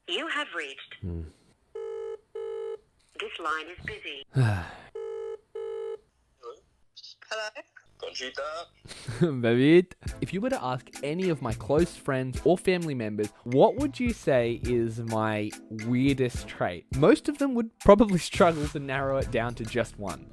You have reached. This line is busy. Hello? David, if you were to ask any of my close friends or family members, what would you say is my weirdest trait? Most of them would probably struggle to narrow it down to just one.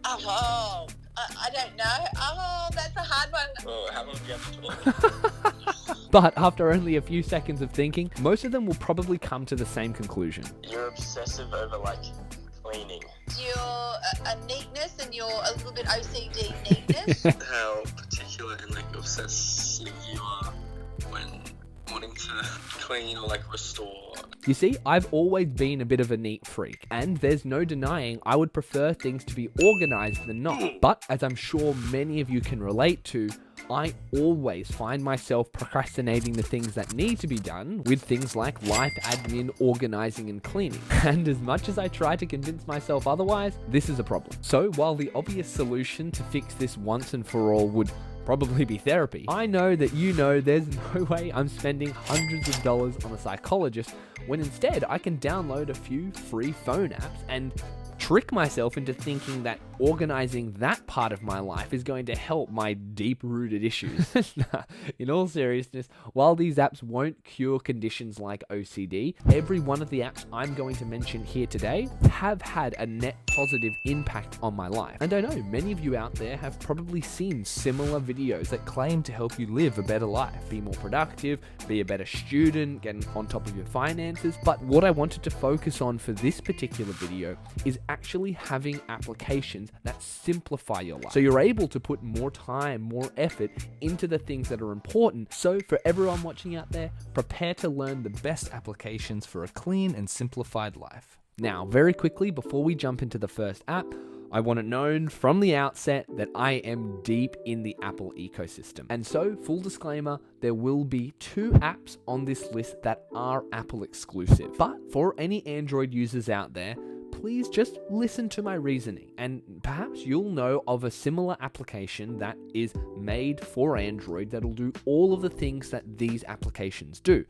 I don't know. Oh, that's a hard one. How long do you have to talk? But after only a few seconds of thinking, most of them will probably come to the same conclusion. You're obsessive over, cleaning. You're a neatness and you're a little bit OCD neatness. How particular and, obsessive you are when wanting to clean or, restore. You see, I've always been a bit of a neat freak, and there's no denying I would prefer things to be organized than not. But as I'm sure many of you can relate to, I always find myself procrastinating the things that need to be done with things like life admin, organizing, and cleaning. And as much as I try to convince myself otherwise, this is a problem. So while the obvious solution to fix this once and for all would probably be therapy, I know that there's no way I'm spending hundreds of dollars on a psychologist when instead I can download a few free phone apps and trick myself into thinking that organizing that part of my life is going to help my deep-rooted issues. In all seriousness, while these apps won't cure conditions like OCD, every one of the apps I'm going to mention here today have had a net positive impact on my life. And I know many of you out there have probably seen similar videos that claim to help you live a better life, be more productive, be a better student, get on top of your finances. But what I wanted to focus on for this particular video is actually having applications that simplify your life. So you're able to put more time, more effort into the things that are important. So for everyone watching out there, prepare to learn the best applications for a clean and simplified life. Now, very quickly, before we jump into the first app, I want it known from the outset that I am deep in the Apple ecosystem. And so, full disclaimer, there will be 2 apps on this list that are Apple exclusive. But for any Android users out there, please just listen to my reasoning, and perhaps you'll know of a similar application that is made for Android that'll do all of the things that these applications do.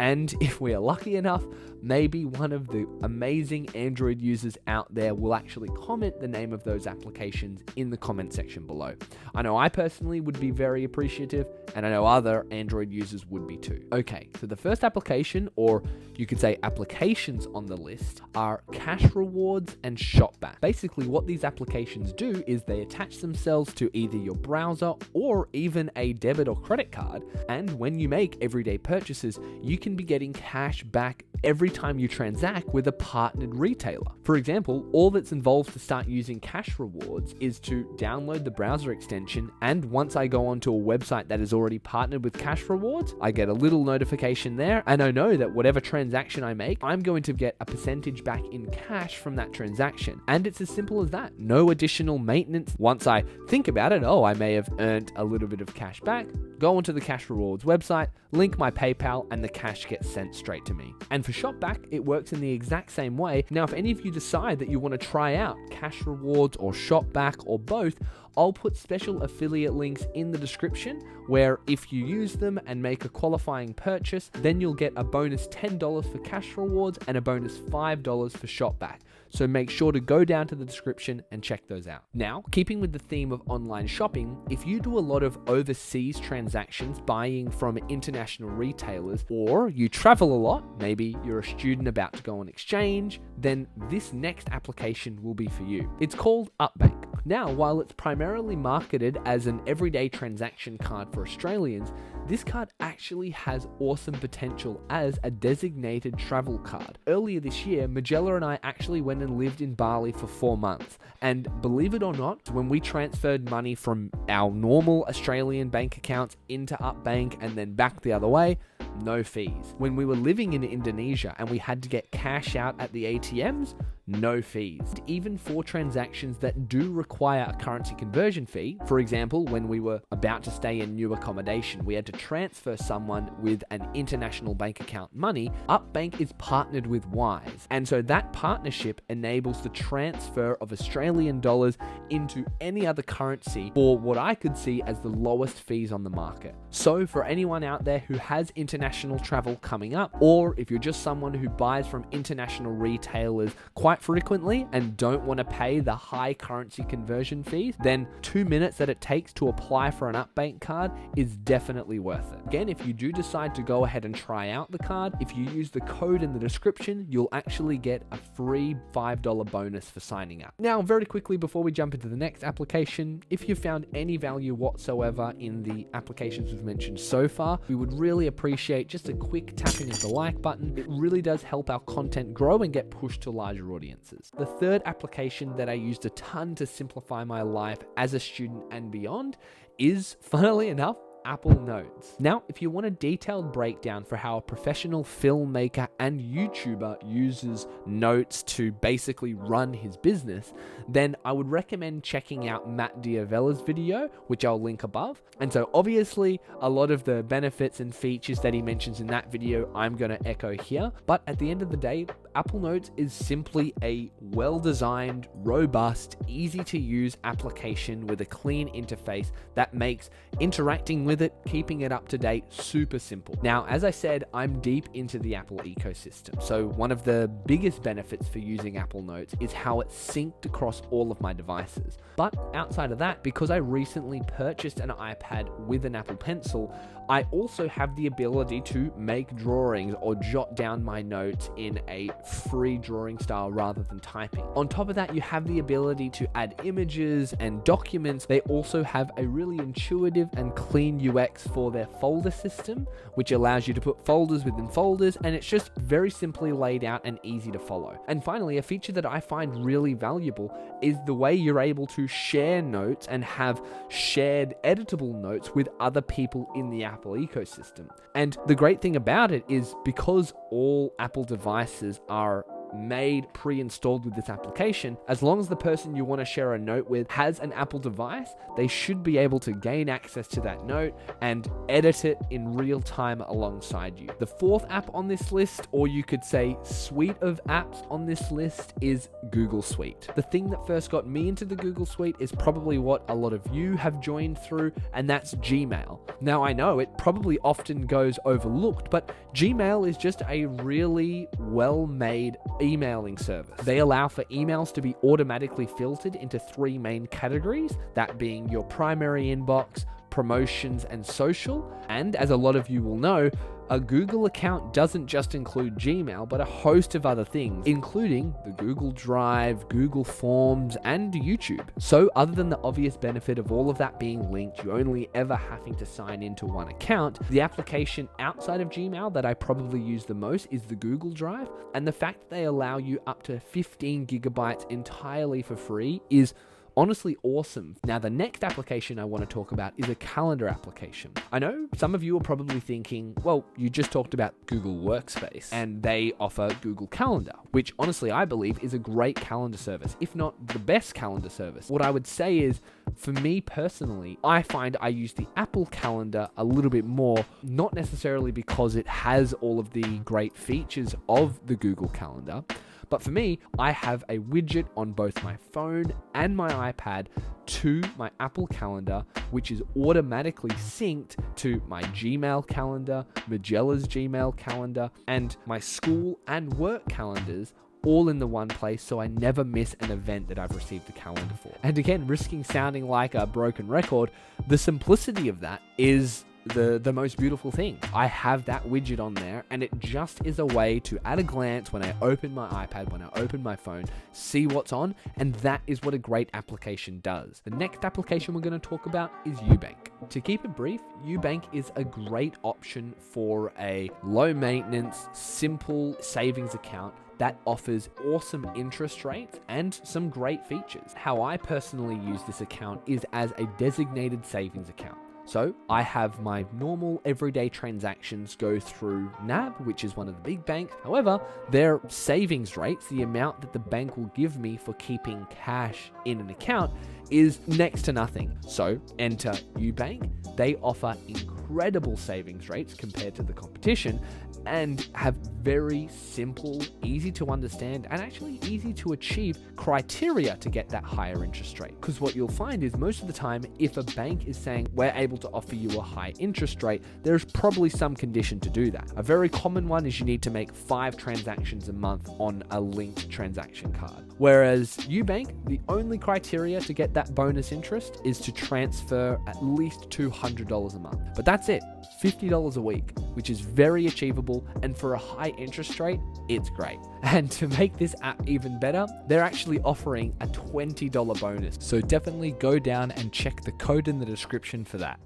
And if we are lucky enough, maybe one of the amazing Android users out there will actually comment the name of those applications in the comment section below. I know I personally would be very appreciative, and I know other Android users would be too. Okay, so the first application, or you could say applications on the list, are Cash Rewards and Shopback. Basically, what these applications do is they attach themselves to either your browser or even a debit or credit card, and when you make everyday purchases, you can be getting cash back every time you transact with a partnered retailer. For example, all that's involved to start using Cash Rewards is to download the browser extension, and once I go onto a website that is already partnered with Cash Rewards, I get a little notification there, and I know that whatever transaction I make, I'm going to get a percentage back in cash from that transaction. And it's as simple as that. No additional maintenance. Once I think about it, I may have earned a little bit of cash back, go onto the Cash Rewards website, link my PayPal, and the cash gets sent straight to me. And for Shopback, it works in the exact same way. Now, if any of you decide that you want to try out Cash Rewards or Shopback or both, I'll put special affiliate links in the description where if you use them and make a qualifying purchase, then you'll get a bonus $10 for Cash Rewards and a bonus $5 for Shopback. So make sure to go down to the description and check those out. Now, keeping with the theme of online shopping, if you do a lot of overseas transactions buying from international retailers, or you travel a lot, maybe you're a student about to go on exchange, then this next application will be for you. It's called Upbank. Now, while it's primarily marketed as an everyday transaction card for Australians, this card actually has awesome potential as a designated travel card. Earlier this year, Majella and I actually went and lived in Bali for 4 months. And believe it or not, when we transferred money from our normal Australian bank accounts into Upbank and then back the other way, no fees. When we were living in Indonesia and we had to get cash out at the ATMs, no fees. Even for transactions that do require a currency conversion fee, for example, when we were about to stay in new accommodation, we had to transfer someone with an international bank account money, Upbank is partnered with Wise. And so that partnership enables the transfer of Australian dollars into any other currency for what I could see as the lowest fees on the market. So for anyone out there who has international international travel coming up, or if you're just someone who buys from international retailers quite frequently and don't want to pay the high currency conversion fees, then 2 minutes that it takes to apply for an Upbank card is definitely worth it. Again, if you do decide to go ahead and try out the card, if you use the code in the description, you'll actually get a free $5 bonus for signing up. Now, very quickly before we jump into the next application, if you found any value whatsoever in the applications we've mentioned so far, we would really appreciate just a quick tapping of the like button. It really does help our content grow and get pushed to larger audiences. The third application that I used a ton to simplify my life as a student and beyond is, funnily enough, Apple Notes. Now, if you want a detailed breakdown for how a professional filmmaker and YouTuber uses Notes to basically run his business, then I would recommend checking out Matt Diavella's video, which I'll link above. And so obviously, a lot of the benefits and features that he mentions in that video, I'm going to echo here. But at the end of the day, Apple Notes is simply a well-designed, robust, easy-to-use application with a clean interface that makes interacting with it, keeping it up to date, super simple. Now, as I said, I'm deep into the Apple ecosystem. So one of the biggest benefits for using Apple Notes is how it's synced across all of my devices. But outside of that, because I recently purchased an iPad with an Apple Pencil, I also have the ability to make drawings or jot down my notes in a free drawing style rather than typing. On top of that, you have the ability to add images and documents. They also have a really intuitive and clean UX for their folder system, which allows you to put folders within folders, and it's just very simply laid out and easy to follow. And finally, a feature that I find really valuable is the way you're able to share notes and have shared editable notes with other people in the Apple ecosystem. And the great thing about it is because all Apple devices are made pre-installed with this application, as long as the person you want to share a note with has an Apple device, they should be able to gain access to that note and edit it in real time alongside you. The fourth app on this list, or you could say suite of apps on this list, is Google Suite. The thing that first got me into the Google Suite is probably what a lot of you have joined through, and that's Gmail. Now, I know it probably often goes overlooked, but Gmail is just a really well-made emailing service. They allow for emails to be automatically filtered into 3 main categories, that being your primary inbox, promotions, and social. And as a lot of you will know, a Google account doesn't just include Gmail, but a host of other things, including the Google Drive, Google Forms, and YouTube. So other than the obvious benefit of all of that being linked, you only ever having to sign into one account, the application outside of Gmail that I probably use the most is the Google Drive. And the fact that they allow you up to 15 gigabytes entirely for free is honestly awesome. Now, the next application I want to talk about is a calendar application. I know some of you are probably thinking, well, you just talked about Google Workspace and they offer Google Calendar, which honestly I believe is a great calendar service, if not the best calendar service. What I would say is, for me personally, I find I use the Apple Calendar a little bit more, not necessarily because it has all of the great features of the Google Calendar, but for me, I have a widget on both my phone and my iPad to my Apple Calendar, which is automatically synced to my Gmail calendar, Majella's Gmail calendar, and my school and work calendars, all in the one place, so I never miss an event that I've received the calendar for. And again, risking sounding like a broken record, the simplicity of that is the most beautiful thing. I have that widget on there, and it just is a way to, at a glance, when I open my iPad, when I open my phone, see what's on, and that is what a great application does. The next application we're going to talk about is Ubank. To keep it brief, Ubank is a great option for a low maintenance, simple savings account that offers awesome interest rates and some great features. How I personally use this account is as a designated savings account. So I have my normal everyday transactions go through NAB, which is one of the big banks. However, their savings rates, the amount that the bank will give me for keeping cash in an account, is next to nothing. So enter Ubank. They offer incredible savings rates compared to the competition and have very simple, easy to understand, and actually easy to achieve criteria to get that higher interest rate. Because what you'll find is most of the time, if a bank is saying we're able to offer you a high interest rate, there's probably some condition to do that. A very common one is you need to make 5 transactions a month on a linked transaction card. Whereas Ubank, the only criteria to get that bonus interest is to transfer at least $200 a month. But that's it, $50 a week, which is very achievable, and for a high interest rate, it's great. And to make this app even better, they're actually offering a $20 bonus. So definitely go down and check the code in the description for that.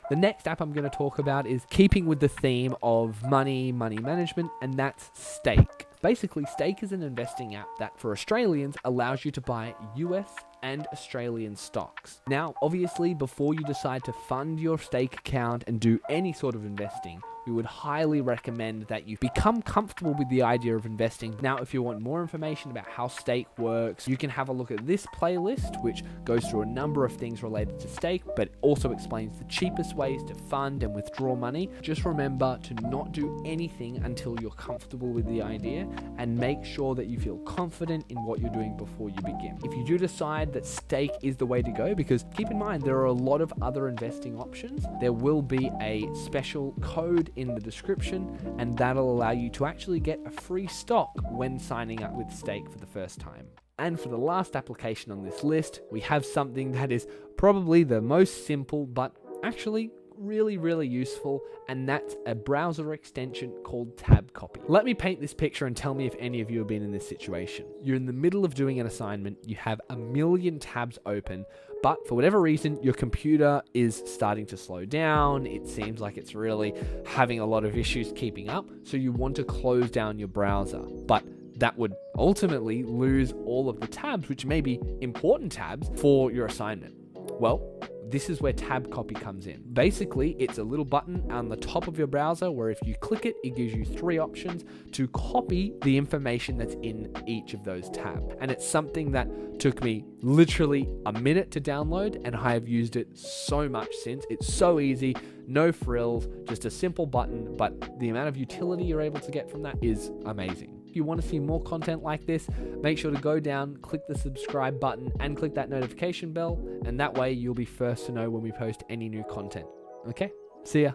The next app I'm going to talk about is keeping with the theme of money management, and that's Stake. Basically, Stake is an investing app that for Australians allows you to buy US and Australian stocks. Now, obviously, before you decide to fund your Stake account and do any sort of investing, we would highly recommend that you become comfortable with the idea of investing. Now, if you want more information about how Stake works, you can have a look at this playlist, which goes through a number of things related to Stake, but also explains the cheapest ways to fund and withdraw money. Just remember to not do anything until you're comfortable with the idea, and make sure that you feel confident in what you're doing before you begin. If you do decide that Stake is the way to go, because keep in mind, there are a lot of other investing options, there will be a special code in the description, and that'll allow you to actually get a free stock when signing up with Stake for the first time. And for the last application on this list, we have something that is probably the most simple, but actually really useful, and that's a browser extension called Tab Copy. Let me paint this picture and tell me if any of you have been in this situation. You're in the middle of doing an assignment, you have a million tabs open, but for whatever reason, your computer is starting to slow down. It seems like it's really having a lot of issues keeping up, so you want to close down your browser. But that would ultimately lose all of the tabs, which may be important tabs for your assignment. Well, this is where Tab Copy comes in. Basically, it's a little button on the top of your browser where if you click it, it gives you 3 options to copy the information that's in each of those tabs. And it's something that took me literally a minute to download, and I have used it so much since. It's so easy, no frills, just a simple button, but the amount of utility you're able to get from that is amazing. If you want to see more content like this, make sure to go down, click the subscribe button, and click that notification bell, and that way you'll be first to know when we post any new content. Okay? See ya.